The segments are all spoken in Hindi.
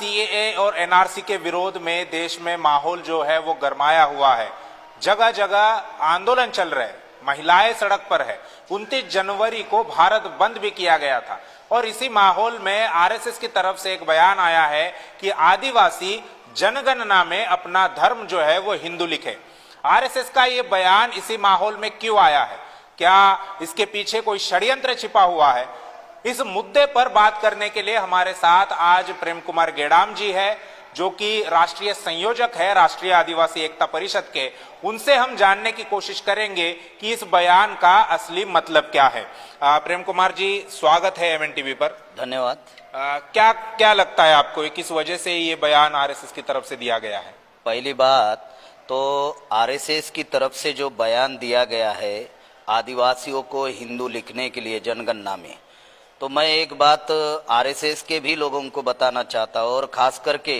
सीएए और एनआरसी के विरोध में देश में माहौल जो है वो गरमाया हुआ है। जगह जगह आंदोलन चल रहे हैं, महिलाएं सड़क पर है। 29 जनवरी को भारत बंद भी किया गया था और इसी माहौल में आरएसएस की तरफ से एक बयान आया है कि आदिवासी जनगणना में अपना धर्म जो है वो हिंदू लिखे। आरएसएस का ये बयान इसी माहौल में क्यों आया है? क्या इसके पीछे कोई षड्यंत्र छिपा हुआ है? इस मुद्दे पर बात करने के लिए हमारे साथ आज प्रेम कुमार गेडाम जी है, जो कि राष्ट्रीय संयोजक है राष्ट्रीय आदिवासी एकता परिषद के। उनसे हम जानने की कोशिश करेंगे कि इस बयान का असली मतलब क्या है। प्रेम कुमार जी, स्वागत है एमएनटीवी पर। धन्यवाद। क्या क्या लगता है आपको, किस वजह से ये बयान आरएसएस की तरफ से दिया गया है? पहली बात तो आरएसएस की तरफ से जो बयान दिया गया है आदिवासियों को हिंदू लिखने के लिए जनगणना में, तो मैं एक बात आरएसएस के भी लोगों को बताना चाहता हूँ और खास करके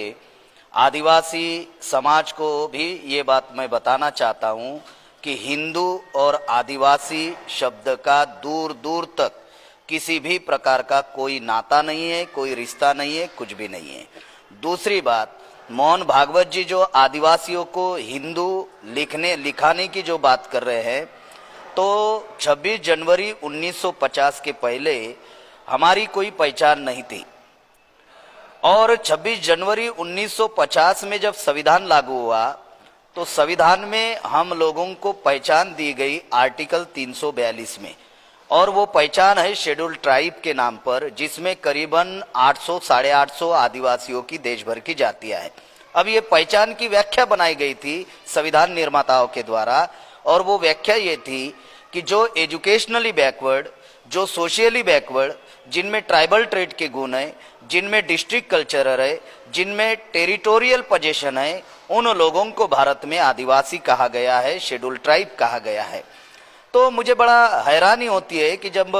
आदिवासी समाज को भी ये बात मैं बताना चाहता हूँ कि हिंदू और आदिवासी शब्द का दूर दूर तक किसी भी प्रकार का कोई नाता नहीं है, कोई रिश्ता नहीं है, कुछ भी नहीं है। दूसरी बात, मोहन भागवत जी जो आदिवासियों को हिंदू लिखाने की जो बात कर रहे हैं, तो 26 जनवरी 1950 के पहले हमारी कोई पहचान नहीं थी और 26 जनवरी 1950 में जब संविधान लागू हुआ तो संविधान में हम लोगों को पहचान दी गई आर्टिकल 342 में, और वो पहचान है शेड्यूल ट्राइब के नाम पर, जिसमें करीबन 800 साढ़े 800 आदिवासियों की देश भर की जातियां हैं। अब ये पहचान की व्याख्या बनाई गई थी संविधान निर्माताओं के द्वारा, और वो व्याख्या ये थी कि जो एजुकेशनली बैकवर्ड, जो सोशियली बैकवर्ड, जिनमें ट्राइबल ट्रेड के गुण है, जिनमें डिस्ट्रिक्ट कल्चर है, जिनमें टेरिटोरियल पोजीशन है, उन लोगों को भारत में आदिवासी कहा गया है, शेड्यूल ट्राइब कहा गया है। तो मुझे बड़ा हैरानी होती है कि जब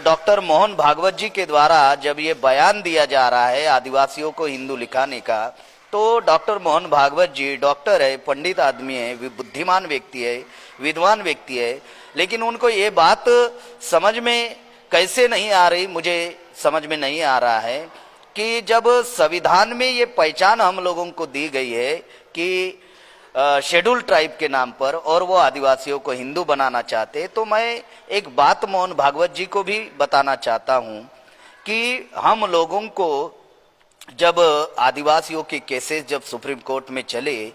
डॉक्टर मोहन भागवत जी के द्वारा जब ये बयान दिया जा रहा है आदिवासियों को हिंदू लिखाने का, तो डॉक्टर मोहन भागवत जी डॉक्टर है, पंडित आदमी है, बुद्धिमान व्यक्ति है, विद्वान व्यक्ति है, लेकिन उनको ये बात समझ में कैसे नहीं आ रही, मुझे समझ में नहीं आ रहा है कि जब संविधान में ये पहचान हम लोगों को दी गई है कि शेड्यूल ट्राइब के नाम पर, और वो आदिवासियों को हिंदू बनाना चाहते, तो मैं एक बात मोहन भागवत जी को भी बताना चाहता हूँ कि हम लोगों को जब आदिवासियों के केसेस जब सुप्रीम कोर्ट में चले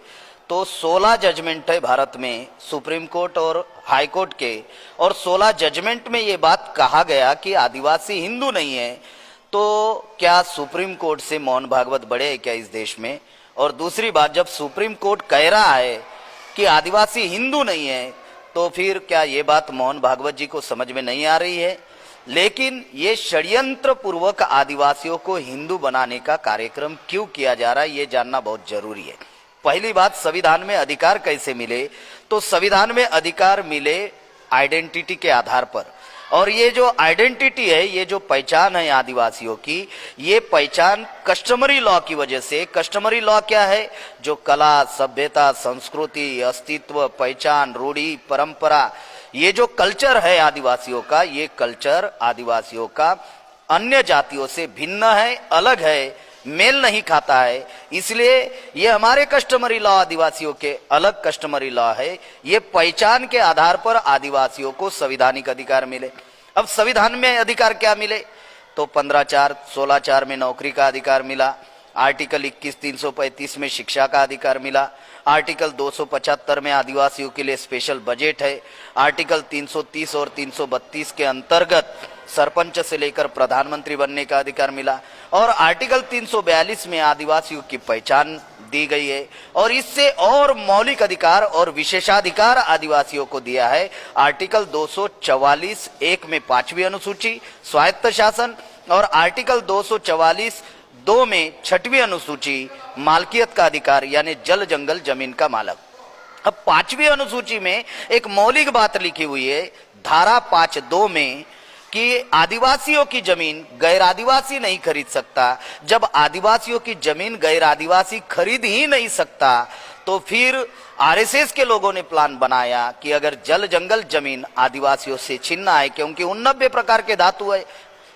तो 16 जजमेंट है भारत में, सुप्रीम कोर्ट और हाई कोर्ट के, और 16 जजमेंट में ये बात कहा गया कि आदिवासी हिंदू नहीं है। तो क्या सुप्रीम कोर्ट से मोहन भागवत बड़े हैं क्या इस देश में? और दूसरी बात, जब सुप्रीम कोर्ट कह रहा है कि आदिवासी हिंदू नहीं है, तो फिर क्या ये बात मोहन भागवत जी को समझ में नहीं आ रही है? लेकिन ये षड्यंत्र पूर्वक आदिवासियों को हिंदू बनाने का कार्यक्रम क्यों किया जा रहा है, ये जानना बहुत जरूरी है। पहली बात, संविधान में अधिकार कैसे मिले? तो संविधान में अधिकार मिले आइडेंटिटी के आधार पर, और ये जो आइडेंटिटी है, ये जो पहचान है आदिवासियों की, ये पहचान कस्टमरी लॉ की वजह से। कस्टमरी लॉ क्या है? जो कला, सभ्यता, संस्कृति, अस्तित्व, पहचान, रूढ़ी, परंपरा, ये जो कल्चर है आदिवासियों का, ये कल्चर आदिवासियों का अन्य जातियों से भिन्न है, अलग है, मेल नहीं खाता है, इसलिए ये हमारे कस्टमरी लॉ आदिवासियों के अलग कस्टमरी लॉ है। ये पहचान के आधार पर आदिवासियों को संवैधानिक अधिकार मिले। अब संविधान में अधिकार क्या मिले? तो 15(4), 16(4) में नौकरी का अधिकार मिला, आर्टिकल 21, 335 में शिक्षा का अधिकार मिला, आर्टिकल 275 में आदिवासियों के लिए स्पेशल बजट है, आर्टिकल 330 और 332 के अंतर्गत सरपंच से लेकर प्रधानमंत्री बनने का अधिकार मिला, और आर्टिकल 342 में आदिवासियों की पहचान दी गई है, और इससे और मौलिक अधिकार और विशेषाधिकार आदिवासियों को दिया है। आर्टिकल 244(1) में 5वीं अनुसूची स्वायत्त शासन, और आर्टिकल 244(2) में 6वीं अनुसूची मालकियत का अधिकार, यानी जल जंगल जमीन का मालक। अब 5वीं अनुसूची में एक मौलिक बात लिखी हुई है, धारा 5(2) में, कि आदिवासियों की जमीन गैर आदिवासी नहीं खरीद सकता। जब आदिवासियों की जमीन गैर आदिवासी खरीद ही नहीं सकता, तो फिर आरएसएस के लोगों ने प्लान बनाया कि अगर जल जंगल जमीन आदिवासियों से छीनना है, क्योंकि 89 प्रकार के धातु है,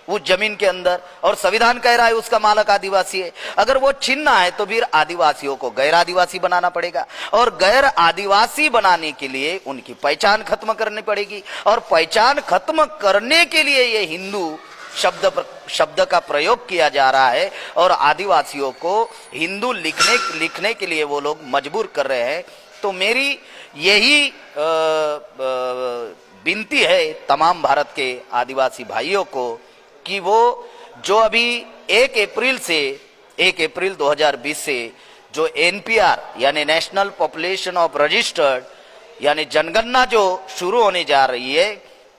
उस जमीन के अंदर, और संविधान कह रहा है उसका मालक आदिवासी है। अगर वो छीनना है तो फिर आदिवासियों को गैर आदिवासी बनाना पड़ेगा, और गैर आदिवासी बनाने के लिए उनकी पहचान खत्म करनी पड़ेगी, और पहचान खत्म करने के लिए ये हिंदू शब्द का प्रयोग किया जा रहा है, और आदिवासियों को हिंदू लिखने के लिए वो लोग मजबूर कर रहे हैं। तो मेरी यही विनती है तमाम भारत के आदिवासी भाइयों को कि वो जो अभी 1 अप्रैल 2020 से जो एनपीआर यानी नेशनल पॉपुलेशन ऑफ रजिस्टर्ड यानी जनगणना जो शुरू होने जा रही है,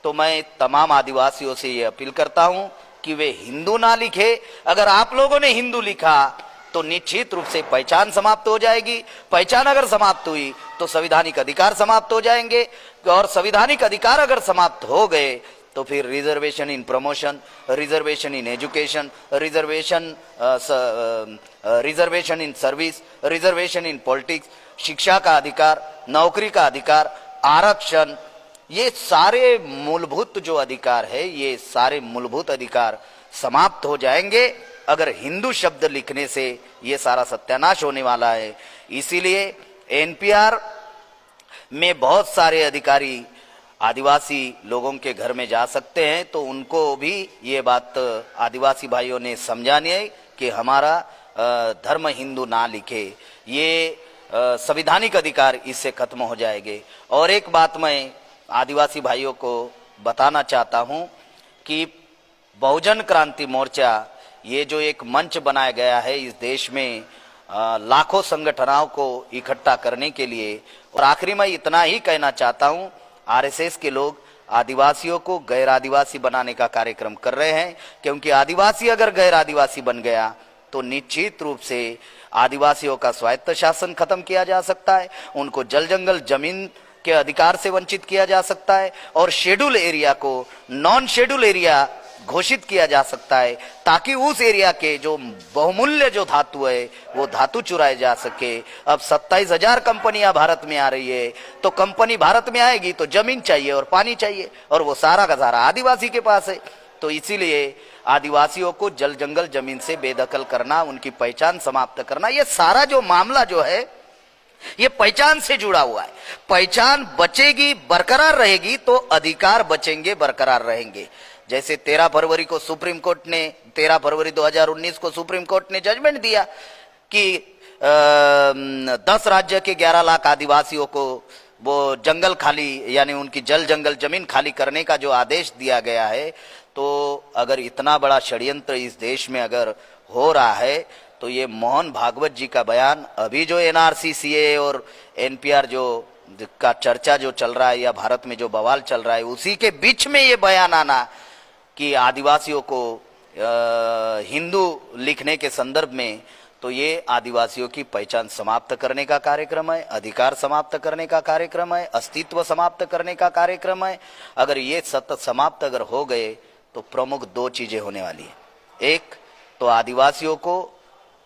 तो मैं तमाम आदिवासियों से ये अपील करता हूं कि वे हिंदू ना लिखे। अगर आप लोगों ने हिंदू लिखा तो निश्चित रूप से पहचान समाप्त हो जाएगी। पहचान अगर समाप्त हुई तो संवैधानिक अधिकार समाप्त हो जाएंगे, और संवैधानिक अधिकार अगर समाप्त हो गए तो फिर reservation in promotion, reservation in education, reservation in service, reservation in politics, शिक्षा का अधिकार, नौकरी का अधिकार, आरक्षण, ये सारे मूलभूत जो अधिकार है, ये सारे मूलभूत अधिकार समाप्त हो जाएंगे अगर हिंदू शब्द लिखने से। ये सारा सत्यानाश होने वाला है। इसीलिए एनपीआर में बहुत सारे अधिकारी आदिवासी लोगों के घर में जा सकते हैं, तो उनको भी ये बात आदिवासी भाइयों ने समझानी है कि हमारा धर्म हिंदू ना लिखे। ये संवैधानिक अधिकार इससे खत्म हो जाएंगे। और एक बात मैं आदिवासी भाइयों को बताना चाहता हूं कि बहुजन क्रांति मोर्चा ये जो एक मंच बनाया गया है इस देश में लाखों संगठनों को इकट्ठा करने के लिए, और आखिरी में इतना ही कहना चाहता हूं, आरएसएस के लोग आदिवासियों को गैर आदिवासी बनाने का कार्यक्रम कर रहे हैं, क्योंकि आदिवासी अगर गैर आदिवासी बन गया तो निश्चित रूप से आदिवासियों का स्वायत्त शासन खत्म किया जा सकता है, उनको जल जंगल जमीन के अधिकार से वंचित किया जा सकता है, और शेड्यूल एरिया को नॉन शेड्यूल एरिया घोषित किया जा सकता है, ताकि उस एरिया के जो बहुमूल्य जो धातु है वो धातु चुराए जा सके। अब 27,000 कंपनियां भारत में आ रही है, तो कंपनी भारत में आएगी तो जमीन चाहिए और पानी चाहिए, और वो सारा का सारा आदिवासी के पास है। तो इसीलिए आदिवासियों को जल जंगल जमीन से बेदखल करना, उनकी पहचान समाप्त करना, ये सारा जो मामला जो है ये पहचान से जुड़ा हुआ है। पहचान बचेगी, बरकरार रहेगी, तो अधिकार बचेंगे, बरकरार रहेंगे। जैसे 13 फरवरी को सुप्रीम कोर्ट ने 13 फरवरी 2019 को सुप्रीम कोर्ट ने जजमेंट दिया कि 10 राज्य के 11 लाख आदिवासियों को वो जंगल खाली यानी उनकी जल जंगल जमीन खाली करने का जो आदेश दिया गया है, तो अगर इतना बड़ा षड्यंत्र इस देश में अगर हो रहा है, तो ये मोहन भागवत जी का बयान, अभी जो एनआरसी, सीए और एनपीआर जो का चर्चा जो चल रहा है या भारत में जो बवाल चल रहा है, उसी के बीच में ये बयान आना कि आदिवासियों को हिंदू लिखने के संदर्भ में, तो ये आदिवासियों की पहचान समाप्त करने का कार्यक्रम है, अधिकार समाप्त करने का कार्यक्रम है, अस्तित्व समाप्त करने का कार्यक्रम है। अगर ये सतत समाप्त अगर हो गए तो प्रमुख 2 चीजें होने वाली है। एक तो आदिवासियों को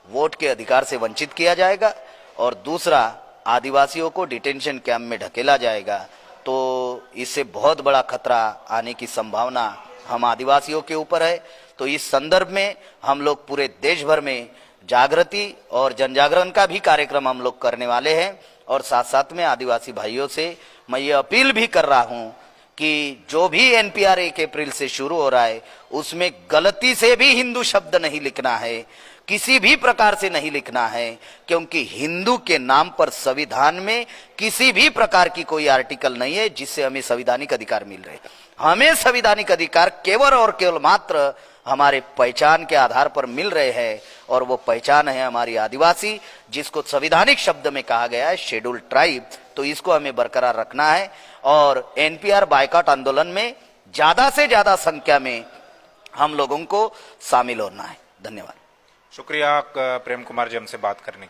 वोट के अधिकार से वंचित किया जाएगा, और दूसरा आदिवासियों को डिटेंशन कैंप में ढकेला जाएगा। तो इससे बहुत बड़ा खतरा आने की संभावना हम आदिवासियों के ऊपर है। तो इस संदर्भ में हम लोग पूरे देश भर में जागृति और जनजागरण का भी कार्यक्रम हम लोग करने वाले हैं, और साथ साथ में आदिवासी भाइयों से मैं ये अपील भी कर रहा हूं कि जो भी एनपीआर 1 अप्रैल से शुरू हो रहा है उसमें गलती से भी हिंदू शब्द नहीं लिखना है, किसी भी प्रकार से नहीं लिखना है, क्योंकि हिंदू के नाम पर संविधान में किसी भी प्रकार की कोई आर्टिकल नहीं है जिससे हमें संवैधानिक अधिकार मिल रहे। हमें संवैधानिक अधिकार केवल और केवल मात्र हमारे पहचान के आधार पर मिल रहे हैं, और वो पहचान है हमारी आदिवासी, जिसको संवैधानिक शब्द में कहा गया है शेड्यूल ट्राइब। तो इसको हमें बरकरार रखना है, और एनपीआर बायकॉट आंदोलन में ज्यादा से ज्यादा संख्या में हम लोगों को शामिल होना है। धन्यवाद। शुक्रिया प्रेम कुमार जी हमसे बात करने के लिए।